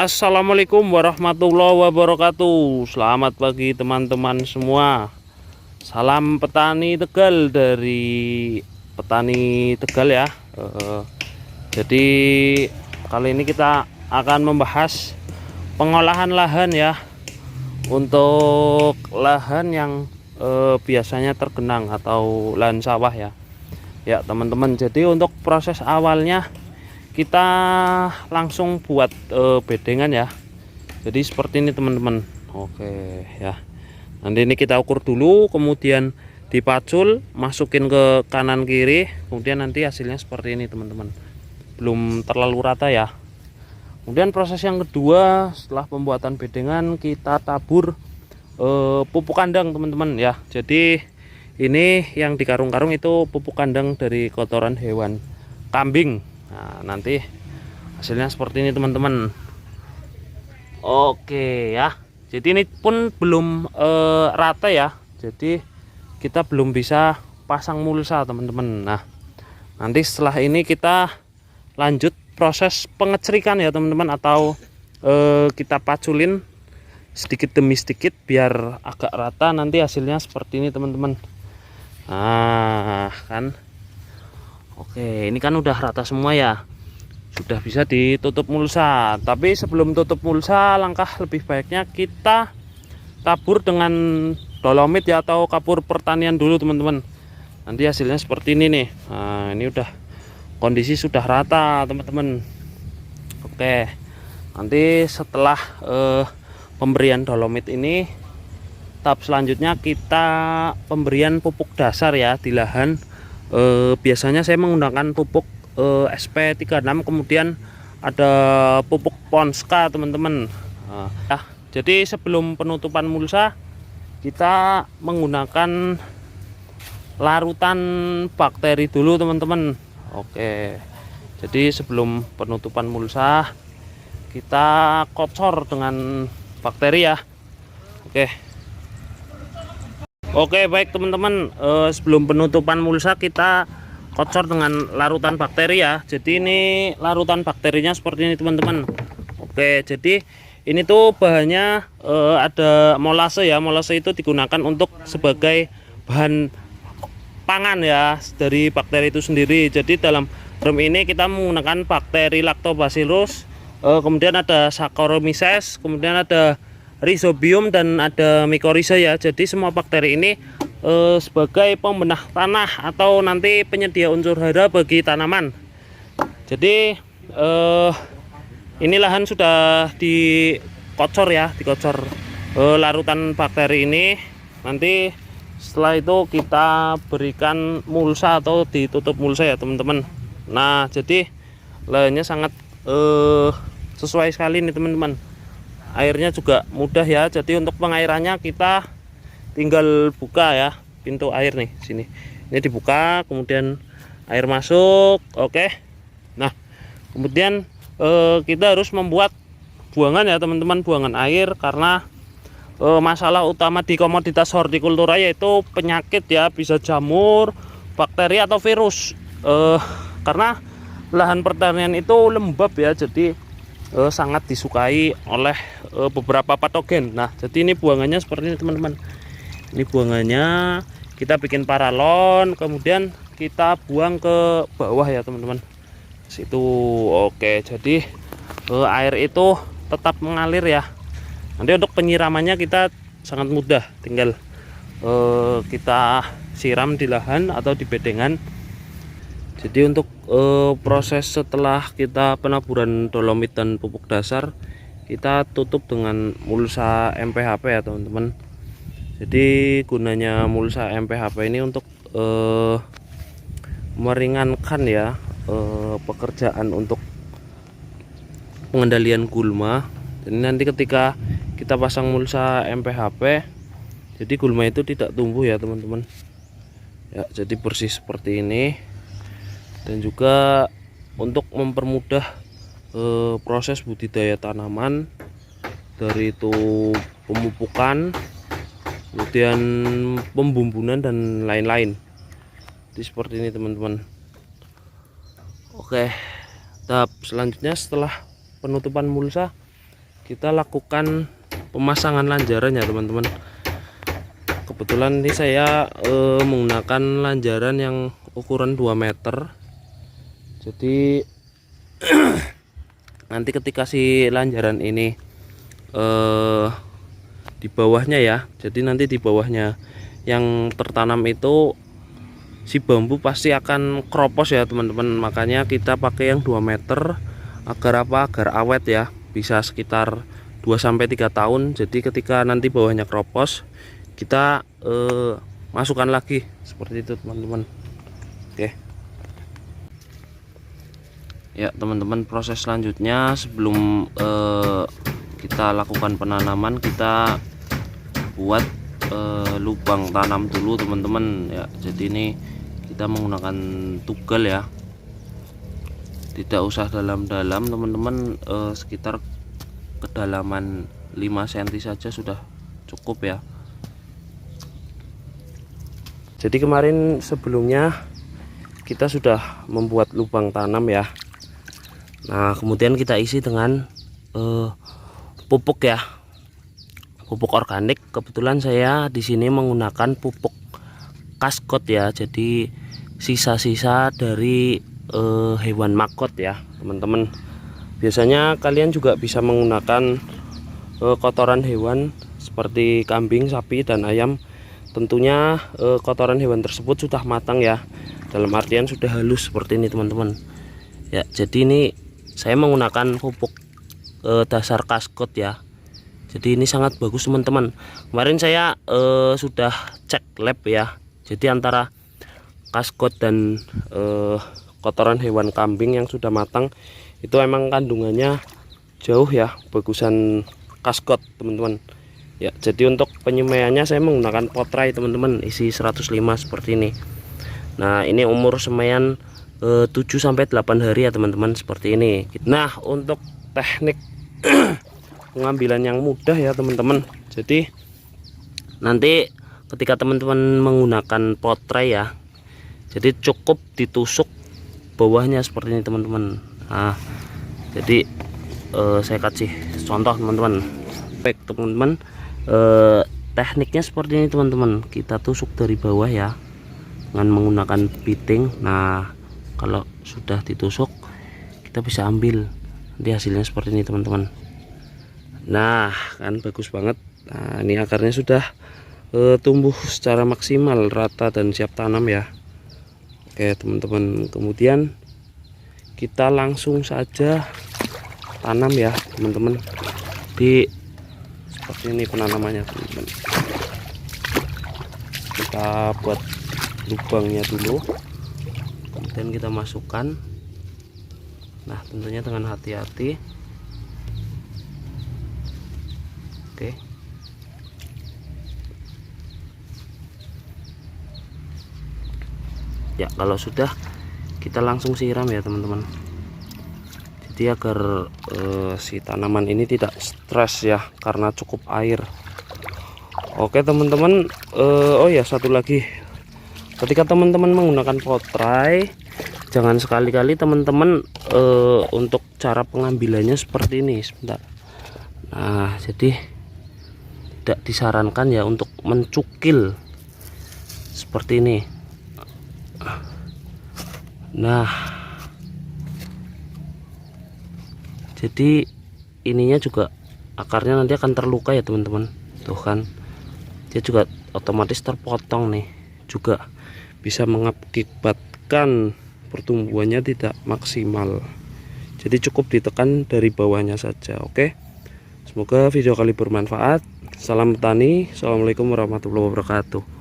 Assalamualaikum warahmatullahi wabarakatuh. Selamat pagi teman-teman semua. Salam petani Tegal dari petani Tegal ya. Jadi kali ini kita akan membahas pengolahan lahan ya, untuk lahan yang biasanya tergenang atau lahan sawah ya. Ya teman-teman, jadi untuk proses awalnya kita langsung buat bedengan ya. Jadi seperti ini teman-teman. Oke ya, nanti ini kita ukur dulu, kemudian dipacul, masukin ke kanan kiri, kemudian nanti hasilnya seperti ini teman-teman. Belum terlalu rata ya. Kemudian proses yang kedua, setelah pembuatan bedengan kita tabur pupuk kandang teman-teman ya. Jadi ini yang di karung-karung itu pupuk kandang dari kotoran hewan kambing. Nah, nanti hasilnya seperti ini teman-teman. Oke ya, jadi ini pun belum rata ya, jadi kita belum bisa pasang mulsa teman-teman. Nah, nanti setelah ini kita lanjut proses pengecerikan ya teman-teman, atau kita paculin sedikit demi sedikit biar agak rata. Nanti hasilnya seperti ini teman-teman. Nah kan, oke, ini kan udah rata semua ya, sudah bisa ditutup mulsa. Tapi sebelum tutup mulsa, langkah lebih baiknya kita tabur dengan dolomit ya, atau kapur pertanian dulu teman-teman. Nanti hasilnya seperti ini nih. Nah, ini udah kondisi sudah rata teman-teman. Oke, nanti setelah pemberian dolomit ini, tahap selanjutnya kita pemberian pupuk dasar ya di lahan. Biasanya saya menggunakan pupuk SP36, kemudian ada pupuk Ponska teman-teman. Nah, jadi sebelum penutupan mulsa kita menggunakan larutan bakteri dulu teman-teman. Oke, jadi sebelum penutupan mulsa kita kocor dengan bakteri ya. Oke, baik teman-teman, sebelum penutupan mulsa kita kocor dengan larutan bakteri ya. Jadi ini larutan bakterinya seperti ini teman-teman. Oke, jadi ini tuh bahannya ada molase ya. Molase itu digunakan untuk sebagai bahan pangan ya dari bakteri itu sendiri. Jadi dalam drum ini kita menggunakan bakteri Lactobacillus, kemudian ada Saccharomyces, kemudian ada Rhizobium dan ada Mycorrhiza ya. Jadi semua bakteri ini sebagai pembenah tanah atau nanti penyedia unsur hara bagi tanaman. Jadi ini lahan sudah dikocor ya, dikocor larutan bakteri ini. Nanti setelah itu kita berikan mulsa atau ditutup mulsa ya teman-teman. Nah, jadi lahannya sangat sesuai sekali nih teman-teman. Airnya juga mudah ya. Jadi untuk pengairannya kita tinggal buka ya pintu air nih sini. Ini dibuka, kemudian air masuk. Oke. Nah, kemudian kita harus membuat buangan ya teman-teman, buangan air, karena masalah utama di komoditas hortikultura yaitu penyakit ya, bisa jamur, bakteri atau virus. Karena lahan pertanian itu lembab ya, jadi sangat disukai oleh beberapa patogen. Nah, jadi ini buangannya seperti ini teman-teman. Ini buangannya kita bikin paralon, kemudian kita buang ke bawah ya teman-teman, situ. Oke, jadi air itu tetap mengalir ya. Nanti untuk penyiramannya kita sangat mudah, tinggal kita siram di lahan atau di bedengan. Jadi untuk proses setelah kita penaburan dolomit dan pupuk dasar, kita tutup dengan mulsa MPHP ya teman-teman. Jadi gunanya mulsa MPHP ini untuk meringankan ya pekerjaan untuk pengendalian gulma. Jadi nanti ketika kita pasang mulsa MPHP, jadi gulma itu tidak tumbuh ya teman-teman ya. Jadi bersih seperti ini. Dan juga untuk mempermudah proses budidaya tanaman, dari itu pemupukan, kemudian pembumbunan dan lain-lain. Jadi seperti ini teman-teman. Oke, tahap selanjutnya setelah penutupan mulsa, kita lakukan pemasangan lanjaran ya teman-teman. Kebetulan ini saya menggunakan lanjaran yang ukuran 2 meter. Jadi nanti ketika si lanjaran ini di bawahnya ya, jadi nanti di bawahnya yang tertanam itu si bambu pasti akan kropos ya teman-teman. Makanya kita pakai yang 2 meter agar apa? Agar awet ya, bisa sekitar 2-3 tahun. Jadi ketika nanti bawahnya kropos, kita masukkan lagi seperti itu teman-teman. Oke ya teman-teman, proses selanjutnya sebelum kita lakukan penanaman, kita buat lubang tanam dulu teman-teman ya. Jadi ini kita menggunakan tugal ya, tidak usah dalam-dalam teman-teman, sekitar kedalaman 5 cm saja sudah cukup ya. Jadi kemarin sebelumnya kita sudah membuat lubang tanam ya. Nah kemudian kita isi dengan pupuk ya, pupuk organik. Kebetulan saya di sini menggunakan pupuk kaskot ya, jadi sisa-sisa dari hewan makot ya teman-teman. Biasanya kalian juga bisa menggunakan kotoran hewan seperti kambing, sapi, dan ayam. Tentunya kotoran hewan tersebut sudah matang ya, dalam artian sudah halus seperti ini teman-teman ya. Jadi ini saya menggunakan pupuk dasar kaskot ya. Jadi ini sangat bagus teman-teman. Kemarin saya sudah cek lab ya, jadi antara kaskot dan kotoran hewan kambing yang sudah matang itu emang kandungannya jauh ya bagusan kaskot teman-teman ya. Jadi untuk penyemaiannya saya menggunakan potrai teman-teman, isi 105 seperti ini. Nah ini umur semaian 7-8 hari ya teman-teman, seperti ini. Nah untuk teknik pengambilan yang mudah ya teman-teman. Jadi nanti ketika teman-teman menggunakan potrai ya, jadi cukup ditusuk bawahnya seperti ini teman-teman. Nah jadi saya kasih contoh teman-teman. Baik teman-teman, tekniknya seperti ini teman-teman, kita tusuk dari bawah ya dengan menggunakan piting. Nah kalau sudah ditusuk kita bisa ambil, nanti hasilnya seperti ini teman-teman. Nah kan bagus banget. Nah ini akarnya sudah tumbuh secara maksimal, rata dan siap tanam ya. Oke teman-teman, kemudian kita langsung saja tanam ya teman-teman. Di seperti ini penanamannya teman-teman. Kita buat lubangnya dulu, kemudian kita masukkan. Nah tentunya dengan hati-hati. Oke ya, kalau sudah kita langsung siram ya teman-teman. Jadi agar si tanaman ini tidak stres ya karena cukup air. Oke teman-teman, oh ya satu lagi, ketika teman-teman menggunakan potrai, jangan sekali-kali teman-teman untuk cara pengambilannya seperti ini. Sebentar. Nah jadi tidak disarankan ya untuk mencukil seperti ini. Nah jadi ininya juga akarnya nanti akan terluka ya teman-teman. Tuh kan, dia juga otomatis terpotong nih, juga bisa mengakibatkan pertumbuhannya tidak maksimal. Jadi cukup ditekan dari bawahnya saja. Oke, semoga video kali bermanfaat. Salam petani. Assalamualaikum warahmatullahi wabarakatuh.